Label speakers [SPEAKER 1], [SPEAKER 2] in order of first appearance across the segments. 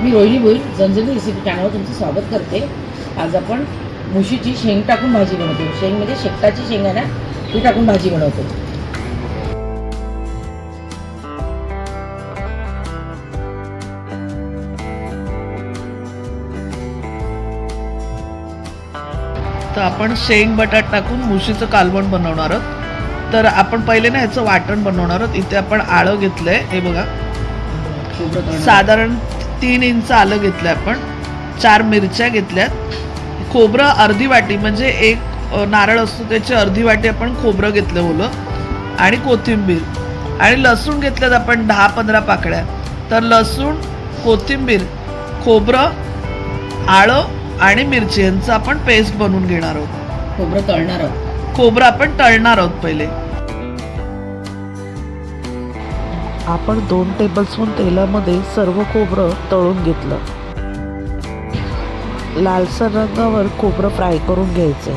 [SPEAKER 1] मी रोहिणी भोईर झणझणीत रेसिपी चॅनलवर तुमचं स्वागत करते. आज आपण मुशीची शेंग टाकून भाजी बनवतो. शेंग म्हणजे शेकटाची शेंग आहे ना, ती टाकून भाजी बनवतो.
[SPEAKER 2] तर आपण शेंग बटाट टाकून मुशीचं कालवण बनवणार आहोत. तर आपण पहिले ना ह्याचं वाटण बनवणार आहोत. इथे आपण आळं घेतलंय, हे बघा, साधारण 3 इंच आलं घेतलंय आपण. 4 मिरच्या घेतल्यात. खोबरं अर्धी वाटी, म्हणजे एक नारळ असतो त्याची अर्धी वाटी आपण खोबरं घेतलं ओलं, आणि कोथिंबीर आणि लसूण घेतल्यात आपण 10-15 पाकळ्या. तर लसूण, कोथिंबीर, खोबरं, आळं आणि मिरची यांचं आपण पेस्ट बनवून घेणार आहोत.
[SPEAKER 1] खोबरं तळणार आहोत.
[SPEAKER 2] खोबरं आपण तळणार आहोत पहिले. आपण 2 टेबलस्पून तेलामध्ये सर्व खोबरं तळून घेतलं. लालसर रंगावर खोबरं फ्राय करून घ्यायचंय.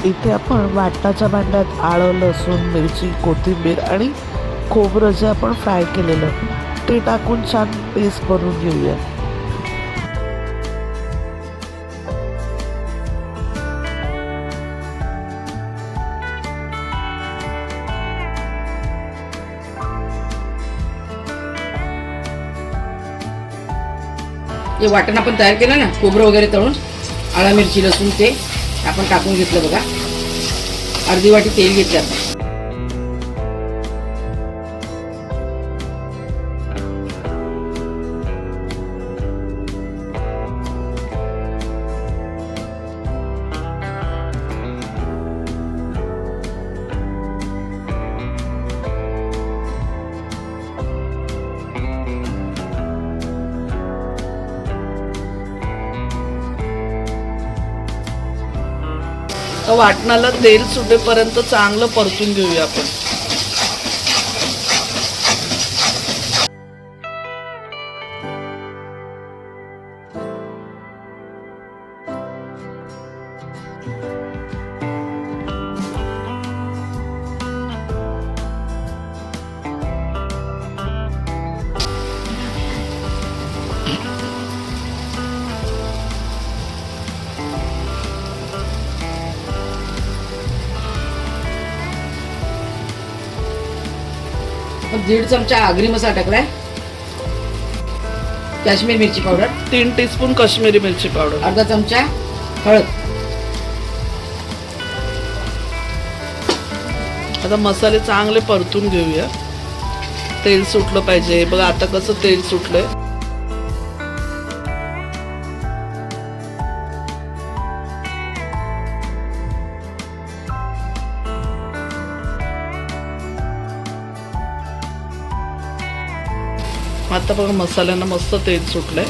[SPEAKER 2] इथे आपण वाटणाच्या भांड्यात आलं, लसूण, मिरची, कोथिंबीर आणि खोबरं जे आपण फ्राय केलेलं ते टाकून छान पेस्ट बनवून घेऊया.
[SPEAKER 1] जे वाटण आपण तयार केलं ना, खोबरं वगैरे तळून, आला, मिरची, लसूण ते आपण टाकून घेतलं बघा. अर्धी वाटी तेल घेतलं आपण.
[SPEAKER 2] तर वाटणाला तेल सुटेपर्यंत चांगलं परतून घेऊया आपण.
[SPEAKER 1] आपण 1.5 चमचा आगरी मसाला टाकलाय. काश्मीर मिरची पावडर
[SPEAKER 2] 3 टीस्पून काश्मीरी मिरची पावडर,
[SPEAKER 1] अर्धा चमचा हळद.
[SPEAKER 2] आता मसाले चांगले परतून घेऊया. तेल सुटलं पाहिजे. बघा आता कसं तेल सुटलंय. आता बघा मसाल्यांना मस्त तेल सुटलंय.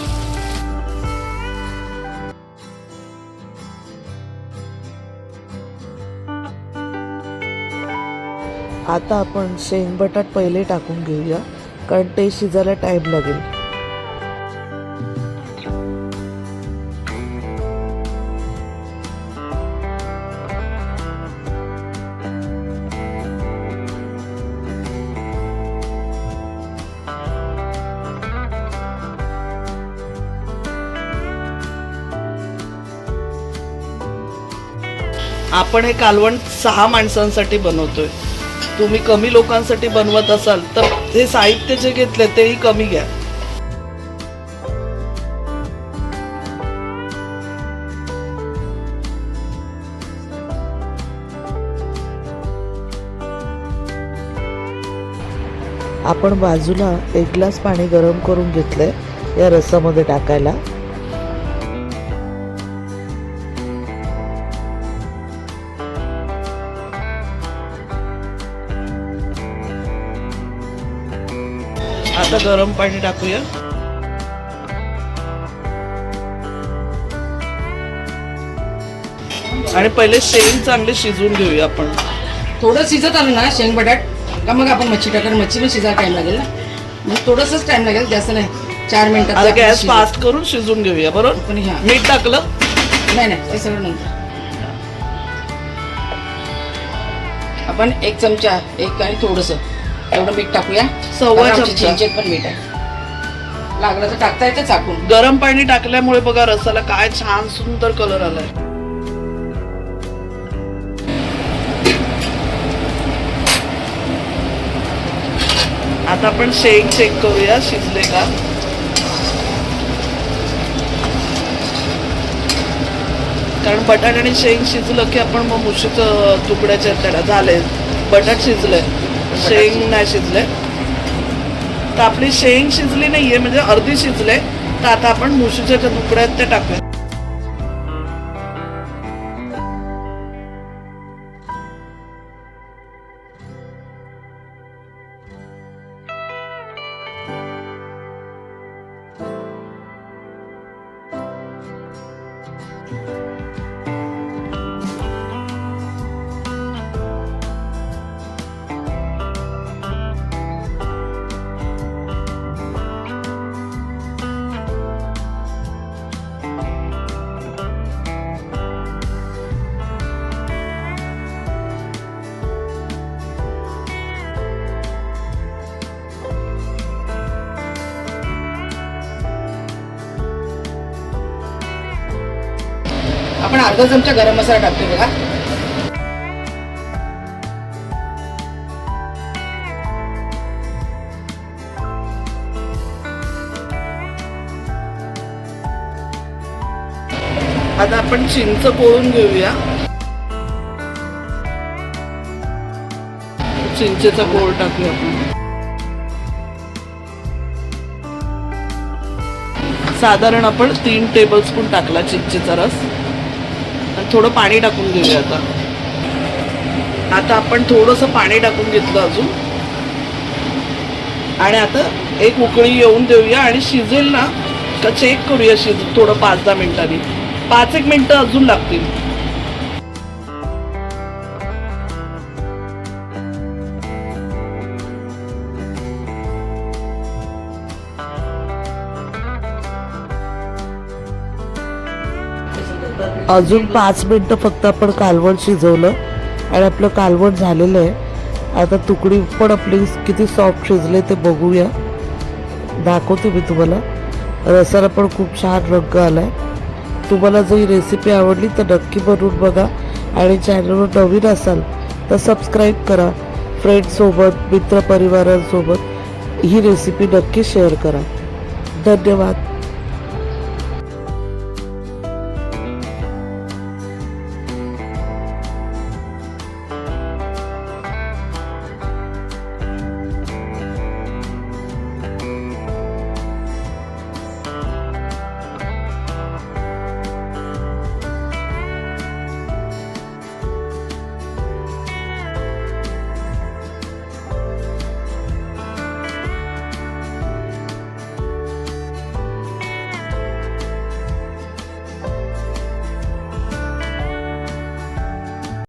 [SPEAKER 2] आता आपण शेंग बटाट पहिले टाकून घेऊया, कारण ते शिजायला टाइम लागेल. आपण हे कालवण 6 माणसांसाठी बनवतोय. तुम्ही कमी लोकांसाठी बनवत असाल तर हे साहित्य जे घेतले तेही कमी घ्या. आपण बाजूला 1 ग्लास पाणी गरम करून घेतलंय या रसामध्ये टाकायला. आता गरम पाणी टाकूया. आणि पहिले शेंग चांगले शिजवून घेऊया आपण.
[SPEAKER 1] थोडं शिजत आलं ना शेंग बटाट का मग आपण मच्छी टाकणार. मच्छी पण शिजायला टाइम लागेल ना, मग थोडंसंच टाइम लागेल, जास्त नाही. 4 मिनिटात.
[SPEAKER 2] आता गॅस फास्ट करून शिजवून घेऊया. बरोबर.
[SPEAKER 1] पण ह्या
[SPEAKER 2] मीठ टाकलं
[SPEAKER 1] नाही, ते सगळं नंतर. आपण 1 चमचा, 1 आणि थोडंसं एवढं मीठ टाकूया.
[SPEAKER 2] सव्वा
[SPEAKER 1] बघा, आमच्या
[SPEAKER 2] चमचा.
[SPEAKER 1] चिंचेत पण मीठ आहे. लागलं तर टाकता येतं चाकून.
[SPEAKER 2] गरम पाणी टाकल्यामुळे बघा रसाला काय छान सुंदर कलर आलाय. आता आपण शेंग चेक करूया शिजले का. कारण बटाट आणि शेंग शिजलं की आपण मग मुशीचं तुकड्याच्या त्याला झाले. बटाट शिजलंय, शेंग नाही शिजले. तर आपली शेंग शिजली नाहीये म्हणजे अर्धी शिजले. तर आता आपण मुशीच्या ज्या तुकड्या आहेत त्या टाकूया.
[SPEAKER 1] आपण अर्धा चमचा गरम मसाला टाकतो बघा.
[SPEAKER 2] आता आपण चिंच कोळून घेऊया. चिंचेचा कोळ टाकूया आपण. साधारण आपण 3 टेबलस्पून टाकला चिंचेचा रस. आणि थोडं पाणी टाकून घेऊया. आता आपण थोडंसं पाणी टाकून घेतलं अजून. आणि आता एक उकळी येऊन देऊया आणि शिजेल ना का चेक करूया. थोडं 5-10 मिनिटांनी. 5-1 मिनिटं अजून लागतील.
[SPEAKER 3] अजून 5 मिनिटं फक्त आपण कालवण शिजवलं आणि आपलं कालवण झालेलं आहे. आता तुकडी पण आपली किती सॉफ्ट शिजले ते बघूया. दाखवते मी तुम्हाला. रसाला पण खूप छान रंग आला आहे. तुम्हाला जर ही रेसिपी आवडली तर नक्की बनवून बघा. आणि चॅनलवर नवीन असाल तर सबस्क्राईब करा. फ्रेंड्ससोबत मित्रपरिवारांसोबत ही रेसिपी नक्की शेअर करा. धन्यवाद.